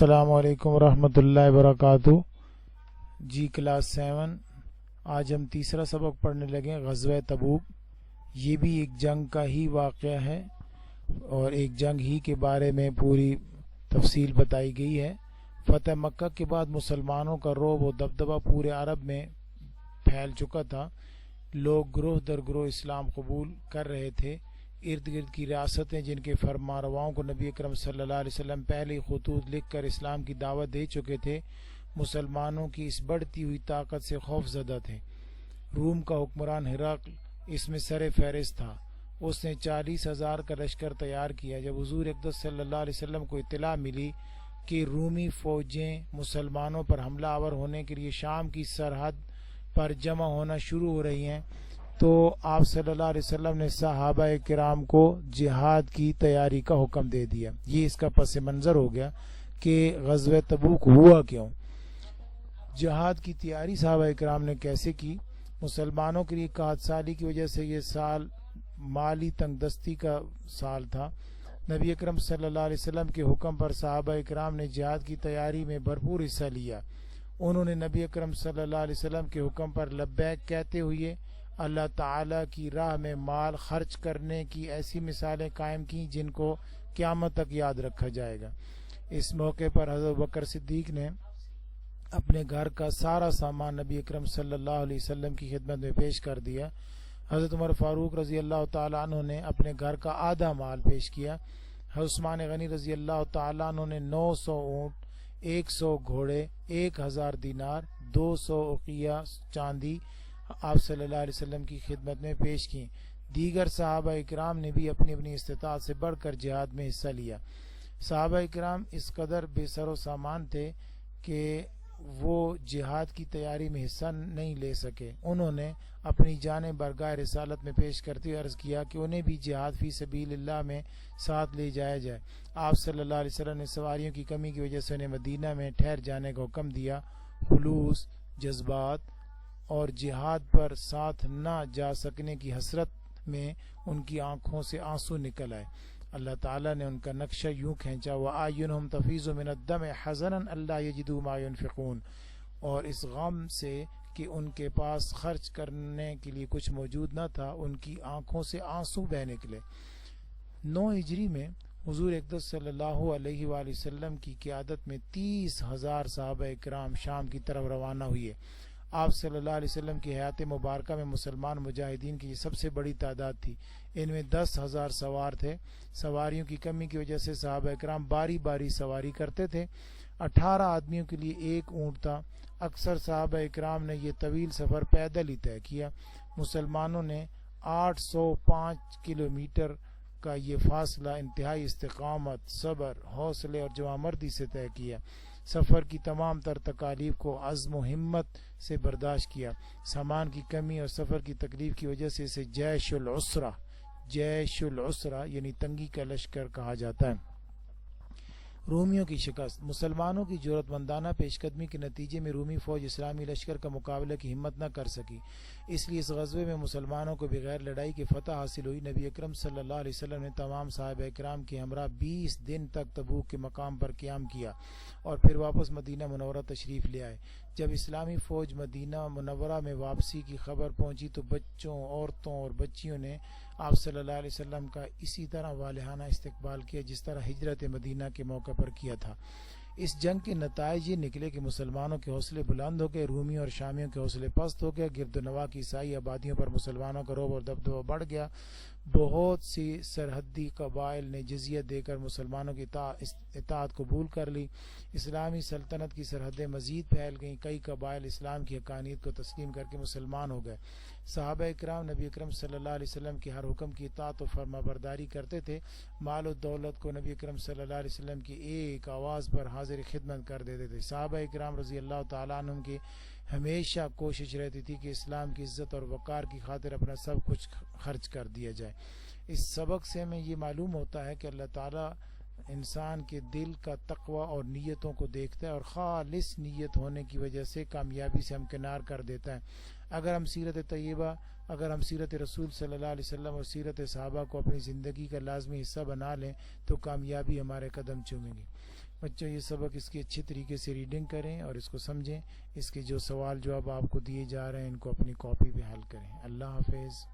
السلام علیکم ورحمۃ اللہ وبرکاتہ۔ جی کلاس 7، آج ہم تیسرا سبق پڑھنے لگے غزوہ تبوک۔ یہ بھی ایک جنگ کا ہی واقعہ ہے اور ایک جنگ ہی کے بارے میں پوری تفصیل بتائی گئی ہے۔ فتح مکہ کے بعد مسلمانوں کا رعب و دبدبہ پورے عرب میں پھیل چکا تھا۔ لوگ گروہ در گروہ اسلام قبول کر رہے تھے۔ ارد گرد کی ریاستیں جن کے فرمانرواؤں کو نبی اکرم صلی اللہ علیہ وسلم پہلے ہی خطوط لکھ کر اسلام کی دعوت دے چکے تھے، مسلمانوں کی اس بڑھتی ہوئی طاقت سے خوف زدہ تھے۔ روم کا حکمران ہرقل اس میں سر فہرست تھا۔ اس نے 40,000 کا لشکر تیار کیا۔ جب حضور اقدس صلی اللہ علیہ وسلم کو اطلاع ملی کہ رومی فوجیں مسلمانوں پر حملہ آور ہونے کے لیے شام کی سرحد پر جمع ہونا شروع ہو رہی ہیں، تو آپ صلی اللہ علیہ وسلم نے صحابہ کرام کو جہاد کی تیاری کا حکم دے دیا۔ یہ اس کا پس منظر ہو گیا کہ غزوہ تبوک ہوا کیوں۔ جہاد کی تیاری صحابہ کرام نے کیسے کی؟ مسلمانوں کے لیے قحط سالی کی وجہ سے یہ سال مالی تنگ دستی کا سال تھا۔ نبی اکرم صلی اللہ علیہ وسلم کے حکم پر صحابہ کرام نے جہاد کی تیاری میں بھرپور حصہ لیا۔ انہوں نے نبی اکرم صلی اللہ علیہ وسلم کے حکم پر لبیک کہتے ہوئے اللہ تعالی کی راہ میں مال خرچ کرنے کی ایسی مثالیں قائم کی جن کو قیامت تک یاد رکھا جائے گا۔ اس موقع پر حضرت بکر صدیق نے اپنے گھر کا سارا سامان نبی اکرم صلی اللہ علیہ وسلم کی خدمت میں پیش کر دیا۔ حضرت عمر فاروق رضی اللہ تعالیٰ عنہ نے اپنے گھر کا آدھا مال پیش کیا۔ حضرت عثمان غنی رضی اللہ تعالیٰ عنہ نے 900 اونٹ، 100 گھوڑے، 1000 دینار، 200 اقیہ چاندی آپ صلی اللہ علیہ وسلم کی خدمت میں پیش کی۔ دیگر صحابہ اکرام نے بھی اپنی اپنی استطاعت سے بڑھ کر جہاد میں حصہ لیا۔ صحابہ اکرام اس قدر بے سر و سامان تھے کہ وہ جہاد کی تیاری میں حصہ نہیں لے سکے۔ انہوں نے اپنی جانیں برگاہ رسالت میں پیش کرتے ہوئے عرض کیا کہ انہیں بھی جہاد فی سبیل اللہ میں ساتھ لے جایا جائے۔ آپ صلی اللہ علیہ وسلم نے سواریوں کی کمی کی وجہ سے انہیں مدینہ میں ٹھہر جانے کا حکم دیا۔ خلوص، جذبات اور جہاد پر ساتھ نہ جا سکنے کی حسرت میں ان کی آنکھوں سے آنسو نکل آئے۔ اللہ تعالیٰ نے ان کا نقشہ یوں کھینچا، وَأَعْيُنُهُمْ تَفِيضُ مِنَ الدَّمْعِ حَزَنًا أَلَّا يَجِدُوا مَا يُنْفِقُونَ، اور اس غم سے کہ ان کے پاس خرچ کرنے کے لیے کچھ موجود نہ تھا، ان کی آنکھوں سے آنسو بہہ نکلے۔ 9 ہجری میں حضور اقدس صلی اللہ علیہ وآلہ وسلم کی قیادت میں 30,000 صحابہ اکرام شام کی طرف روانہ ہوئے۔ آپ صلی اللہ علیہ وسلم کی حیات مبارکہ میں مسلمان مجاہدین کی یہ سب سے بڑی تعداد تھی۔ ان میں 10,000 سوار تھے۔ سواریوں کی کمی کی وجہ سے صحابہ اکرام باری باری سواری کرتے تھے۔ 18 آدمیوں کے لیے ایک اونٹ تھا۔ اکثر صحابہ اکرام نے یہ طویل سفر پیدل ہی طے کیا۔ مسلمانوں نے 805 کلومیٹر کا یہ فاصلہ انتہائی استقامت، صبر، حوصلے اور جوانمردی سے طے کیا۔ سفر کی تمام تر تکالیف کو عزم و ہمت سے برداشت کیا۔ سامان کی کمی اور سفر کی تکلیف کی وجہ سے اسے جیش العسرہ یعنی تنگی کا لشکر کہا جاتا ہے۔ رومیوں کی شکست۔ مسلمانوں کی جرأت مندانہ پیش قدمی کے نتیجے میں رومی فوج اسلامی لشکر کا مقابلہ کی ہمت نہ کر سکی۔ اس لیے اس غزوے میں مسلمانوں کو بغیر لڑائی کے فتح حاصل ہوئی۔ نبی اکرم صلی اللہ علیہ وسلم نے تمام صحابہ اکرام کے ہمراہ 20 دن تک تبوک کے مقام پر قیام کیا اور پھر واپس مدینہ منورہ تشریف لے آئے۔ جب اسلامی فوج مدینہ منورہ میں واپسی کی خبر پہنچی تو بچوں، عورتوں اور بچیوں نے آپ صلی اللہ علیہ وسلم کا اسی طرح والہانہ استقبال کیا جس طرح ہجرت مدینہ کے موقع پر کیا تھا۔ اس جنگ کے نتائج یہ نکلے کہ مسلمانوں کے حوصلے بلند ہو گئے، رومیوں اور شامیوں کے حوصلے پست ہو گئے۔ گرد و نواح کی عیسائی آبادیوں پر مسلمانوں کا رعب اور دبدبہ بڑھ گیا۔ بہت سی سرحدی قبائل نے جزیہ دے کر مسلمانوں کی اطاعت قبول کر لی۔ اسلامی سلطنت کی سرحدیں مزید پھیل گئیں۔ کئی قبائل اسلام کی حقانیت کو تسلیم کر کے مسلمان ہو گئے۔ صحابہ اکرام نبی اکرم صلی اللہ علیہ وسلم کے ہر حکم کی اطاعت و فرما برداری کرتے تھے۔ مال و دولت کو نبی اکرم صلی اللہ علیہ وسلم کی ایک آواز پر حاضر خدمت کر دیتے تھے۔ صحابہ اکرام رضی اللہ تعالیٰ عنہم کی ہمیشہ کوشش رہتی تھی کہ اسلام کی عزت اور وقار کی خاطر اپنا سب کچھ خرچ کر دیا جائے۔ اس سبق سے ہمیں یہ معلوم ہوتا ہے کہ اللہ تعالیٰ انسان کے دل کا تقوی اور نیتوں کو دیکھتا ہے اور خالص نیت ہونے کی وجہ سے کامیابی سے ہمکنار کر دیتا ہے۔ اگر ہم سیرت طیبہ، اگر ہم سیرت رسول صلی اللہ علیہ وسلم اور سیرت صحابہ کو اپنی زندگی کا لازمی حصہ بنا لیں تو کامیابی ہمارے قدم چومے گی۔ بچوں یہ سبق اس کی اچھی طریقے سے ریڈنگ کریں اور اس کو سمجھیں. اس کے جو سوال جواب آپ کو دیے جا رہے ہیں ان کو اپنی کاپی پہ حل کریں. اللہ حافظ.